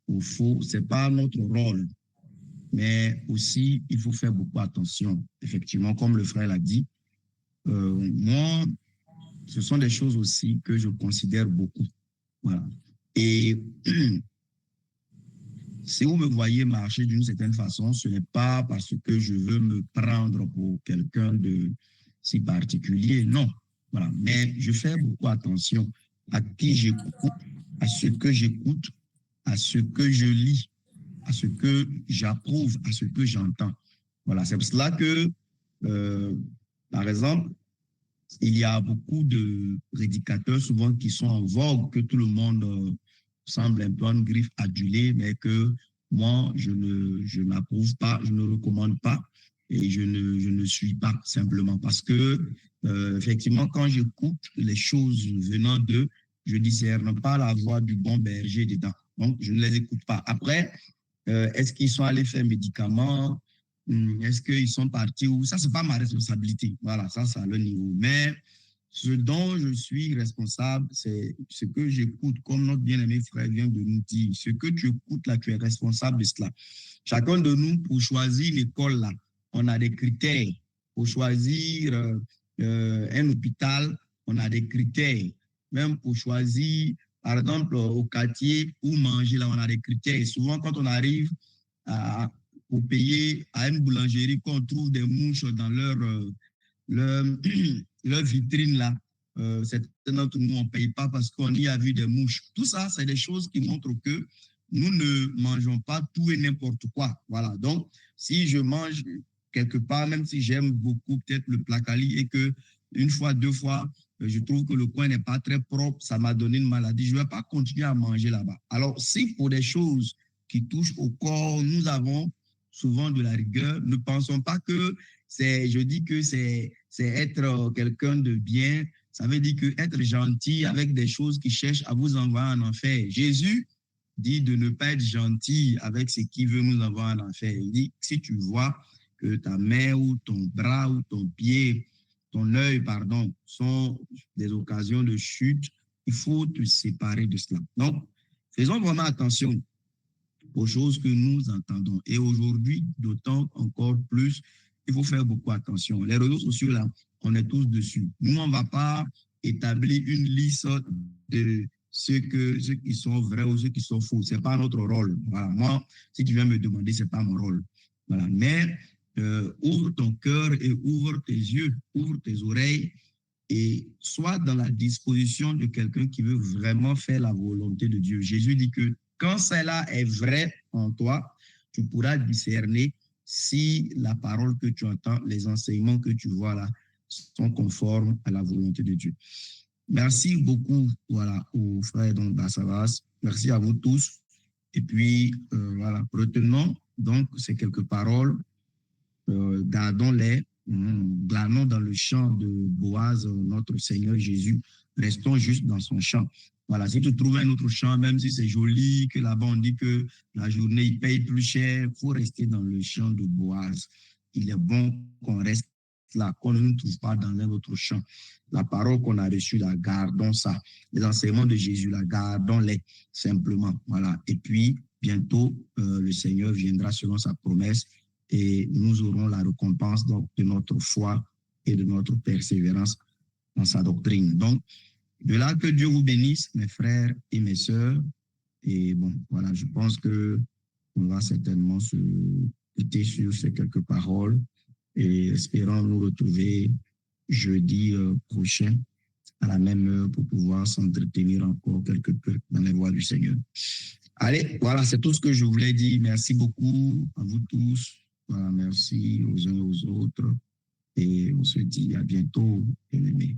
aux faux. Ce n'est pas notre rôle. Mais aussi, il faut faire beaucoup attention. Effectivement, comme le frère l'a dit, moi, ce sont des choses aussi que je considère beaucoup. Voilà. Et si vous me voyez marcher d'une certaine façon, ce n'est pas parce que je veux me prendre pour quelqu'un de si particulier, non. Voilà. Mais je fais beaucoup attention à qui j'écoute, à ce que j'écoute, à ce que je lis, à ce que j'approuve, à ce que j'entends. Voilà. C'est pour cela que, par exemple, il y a beaucoup de prédicateurs souvent qui sont en vogue, que tout le monde semble un peu en griffe adulée, mais que moi, je n'approuve pas, je ne recommande pas et je ne suis pas simplement parce que, effectivement, quand j'écoute les choses venant d'eux, je discerne pas la voix du bon berger dedans. Donc, je ne les écoute pas. Après, est-ce qu'ils sont allés faire médicaments? Est-ce qu'ils sont partis où? Ça, c'est pas ma responsabilité. Voilà, ça, c'est à leur niveau. Mais ce dont je suis responsable, c'est ce que j'écoute, comme notre bien-aimé frère vient de nous dire. Ce que tu écoutes là, tu es responsable de cela. Chacun de nous, pour choisir l'école là, on a des critères. Pour choisir un hôpital, on a des critères. Même pour choisir, par exemple, au quartier où manger, là, on a des critères. Et souvent, quand on arrive pour payer à une boulangerie, qu'on trouve des mouches dans leur, leur vitrine là, certains d'entre nous, on ne paye pas parce qu'on y a vu des mouches. Tout ça, c'est des choses qui montrent que nous ne mangeons pas tout et n'importe quoi. Voilà. Donc, si je mange quelque part, même si j'aime beaucoup peut-être le placali et que une fois, deux fois, je trouve que le coin n'est pas très propre, ça m'a donné une maladie, je ne vais pas continuer à manger là-bas. Alors, si pour des choses qui touchent au corps, nous avons souvent de la rigueur, ne pensons pas que je dis que c'est être quelqu'un de bien, ça veut dire que être gentil avec des choses qui cherchent à vous envoyer en enfer. Jésus dit de ne pas être gentil avec ce qui veut nous envoyer en enfer. Il dit, si tu vois que ta main ou ton bras ou ton pied, ton œil, pardon, sont des occasions de chute, il faut te séparer de cela. Donc, faisons vraiment attention aux choses que nous entendons. Et aujourd'hui, d'autant encore plus, il faut faire beaucoup attention. Les réseaux sociaux, là, on est tous dessus. Nous, on ne va pas établir une liste de ceux qui sont vrais ou ceux qui sont faux. Ce n'est pas notre rôle. Voilà. Moi, si tu viens me demander, ce n'est pas mon rôle. Voilà. Mais ouvre ton cœur et ouvre tes yeux, ouvre tes oreilles et sois dans la disposition de quelqu'un qui veut vraiment faire la volonté de Dieu. Jésus dit que quand cela est vrai en toi, tu pourras discerner si la parole que tu entends, les enseignements que tu vois là, sont conformes à la volonté de Dieu. Merci beaucoup voilà, aux frères d'Assavas. Merci à vous tous. Et puis, voilà, retenons donc ces quelques paroles, gardons-les, glanons dans le champ de Boaz, notre Seigneur Jésus. Restons juste dans son champ. Voilà, si tu trouves un autre champ, même si c'est joli, que là-bas on dit que la journée il paye plus cher, il faut rester dans le champ de Boaz. Il est bon qu'on reste là, qu'on ne nous trouve pas dans un autre champ. La parole qu'on a reçue, là, gardons ça. Les enseignements de Jésus, là, gardons-les simplement. Voilà. Et puis, bientôt, le Seigneur viendra selon sa promesse et nous aurons la récompense donc, de notre foi et de notre persévérance dans sa doctrine. Donc, de là que Dieu vous bénisse, mes frères et mes sœurs. Et bon, voilà, je pense que on va certainement se quitter sur ces quelques paroles et espérons nous retrouver jeudi prochain à la même heure pour pouvoir s'entretenir encore quelque peu dans les voies du Seigneur. Allez, voilà, c'est tout ce que je voulais dire. Merci beaucoup à vous tous. Voilà, merci aux uns aux autres. Et on se dit à bientôt, bien-aimés.